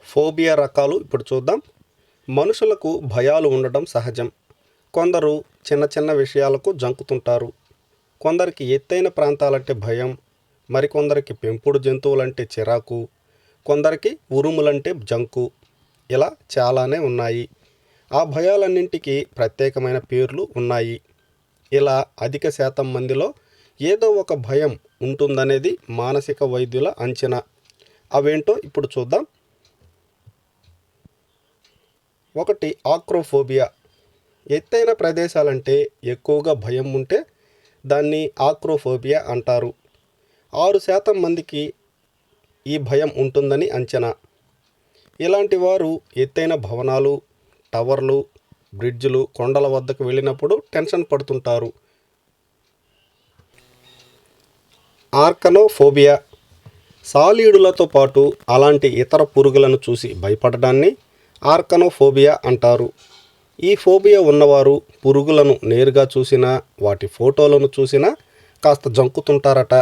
Phobia రకాలు ఇప్పుడు చూద్దాం. మనుషులకు భయాలు ఉండడం సహజం. కొందరు చిన్న చిన్న విషయాలకు జంకుతుంటారు. కొందరికి ఎత్తైన ప్రాంతాలంటే భయం, మరికొందరికి పెంపుడు జంతువులంటే చిరాకు, కొందరికి ఉరుములంటే జంకు. ఇలా చాలానే ఉన్నాయి. ఆ భయాలన్నింటికి ప్రత్యేకమైన పేర్లు ఉన్నాయి. ఇలా అధిక శాతం మందిలో ఏదో ఒక భయం ఉంటుందనేది మానసిక వైద్యుల అంచనా. అవేంటో ఇప్పుడు చూద్దాం. ఒకటి ఆక్రోఫోబియా. ఎత్తైన ప్రదేశాలంటే ఎక్కువగా భయం ఉంటే దాన్ని ఆక్రోఫోబియా అంటారు. 6% మందికి ఈ భయం ఉంటుందని అంచనా. ఇలాంటి వారు ఎత్తైన భవనాలు, టవర్లు, బ్రిడ్జ్లు, కొండల వద్దకు వెళ్ళినప్పుడు టెన్షన్ పడుతుంటారు. ఆర్కనోఫోబియా. సాలీడులతో పాటు అలాంటి ఇతర పురుగులను చూసి భయపడడాన్ని ఆర్కనోఫోబియా అంటారు. ఈ ఫోబియా ఉన్నవారు పురుగులను నేరుగా చూసినా, వాటి ఫోటోలను చూసినా కాస్త జంకుతుంటారట.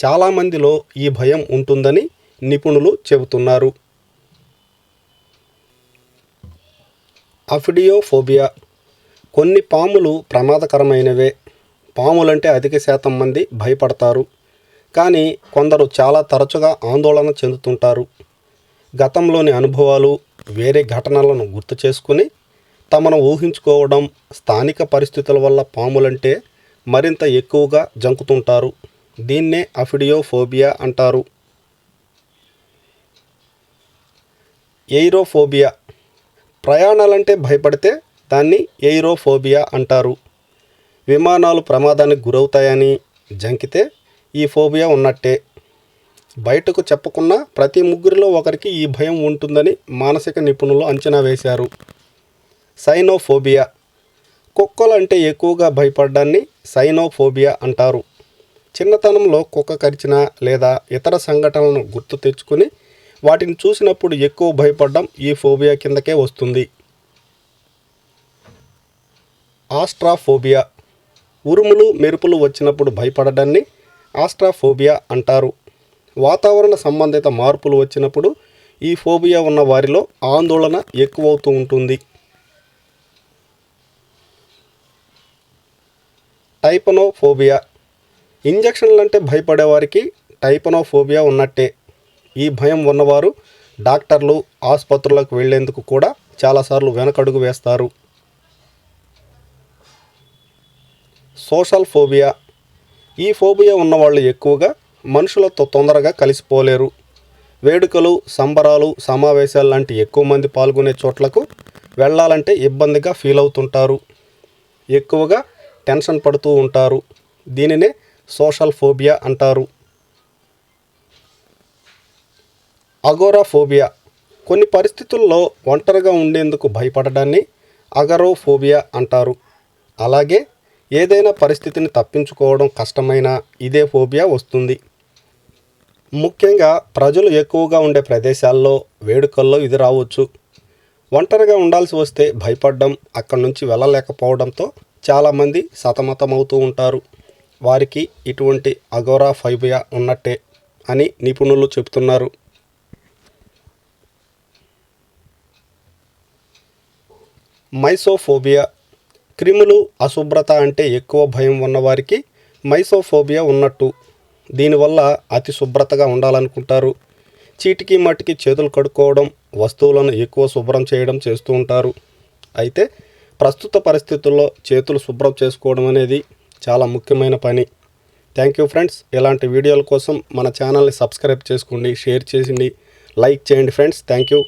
చాలామందిలో ఈ భయం ఉంటుందని నిపుణులు చెబుతున్నారు. అఫిడియోఫోబియా. కొన్ని పాములు ప్రమాదకరమైనవే. పాములంటే అధిక శాతం మంది భయపడతారు. కానీ కొందరు చాలా తరచుగా ఆందోళన చెందుతుంటారు. గతంలోని అనుభవాలు, వేరే ఘటనలను గుర్తు చేసుకుని తమను ఊహించుకోవడం, స్థానిక పరిస్థితుల వల్ల పాములంటే మరింత ఎక్కువగా జంకుతుంటారు. దీన్నే అఫిడియోఫోబియా అంటారు. ఎయిరోఫోబియా. ప్రయాణాలంటే భయపడితే దాన్ని ఎయిరోఫోబియా అంటారు. విమానాలు ప్రమాదానికి గురవుతాయని జంకితే ఈ ఫోబియా ఉన్నట్టే. బయటకు చెప్పకున్నా ప్రతి ముగ్గురిలో ఒకరికి ఈ భయం ఉంటుందని మానసిక నిపుణులు అంచనా వేశారు. సైనోఫోబియా. కుక్కలంటే ఎక్కువగా భయపడ్డాన్ని సైనోఫోబియా అంటారు. చిన్నతనంలో కుక్క కరిచిన లేదా ఇతర సంఘటనలను గుర్తు తెచ్చుకుని వాటిని చూసినప్పుడు ఎక్కువ భయపడడం ఈ ఫోబియా కిందకే వస్తుంది. ఆస్ట్రాఫోబియా. ఉరుములు, మెరుపులు వచ్చినప్పుడు భయపడడాన్ని ఆస్ట్రాఫోబియా అంటారు. వాతావరణ సంబంధిత మార్పులు వచ్చినప్పుడు ఈ ఫోబియా ఉన్న వారిలో ఆందోళన ఎక్కువవుతూ ఉంటుంది. టైపనోఫోబియా. ఇంజెక్షన్లంటే భయపడేవారికి టైపనోఫోబియా ఉన్నట్టే. ఈ భయం ఉన్నవారు డాక్టర్లు, ఆసుపత్రులకు వెళ్లేందుకు కూడా చాలాసార్లు వెనకడుగు వేస్తారు. Social phobia. ఈ ఫోబియా ఉన్నవాళ్ళు ఎక్కువగా మనుషులతో తొందరగా కలిసిపోలేరు. వేడుకలు, సంబరాలు, సమావేశాలు లాంటి ఎక్కువ మంది పాల్గొనే చోట్లకు వెళ్ళాలంటే ఇబ్బందిగా ఫీల్ అవుతుంటారు. ఎక్కువగా టెన్షన్ పడుతూ ఉంటారు. దీనినే సోషల్ ఫోబియా అంటారు. అగోరాఫోబియా. కొన్ని పరిస్థితుల్లో ఒంటరిగా ఉండేందుకు భయపడడాన్ని అగరోఫోబియా అంటారు. అలాగే ఏదైనా పరిస్థితిని తప్పించుకోవడం కష్టమైన ఇదే ఫోబియా వస్తుంది. ముఖ్యంగా ప్రజలు ఎక్కువగా ఉండే ప్రదేశాల్లో, వేడుకల్లో ఇది రావచ్చు. ఒంటరిగా ఉండాల్సి వస్తే భయపడడం, అక్కడి నుంచి వెళ్ళలేకపోవడంతో చాలామంది సతమతమవుతూ ఉంటారు. వారికి ఇటువంటి అగోరాఫోబియా ఉన్నట్టే అని నిపుణులు చెబుతున్నారు. మైసోఫోబియా. క్రిములు, అశుభ్రత అంటే ఎక్కువ భయం ఉన్నవారికి మైసోఫోబియా ఉన్నట్టు. దీనివల్ల అతి శుభ్రతగా ఉండాలనుకుంటారు. చీటికి మట్టికి చేతులు కడుక్కోవడం, వస్తువులను ఎక్కువ శుభ్రం చేయడం చేస్తూ ఉంటారు. అయితే ప్రస్తుత పరిస్థితుల్లో చేతులు శుభ్రం చేసుకోవడం అనేది చాలా ముఖ్యమైన పని. Thank you friends. ఇలాంటి వీడియోల కోసం మన ఛానల్ని సబ్స్క్రైబ్ చేసుకోండి, షేర్ చేయండి, లైక్ చేయండి ఫ్రెండ్స్. Thank you.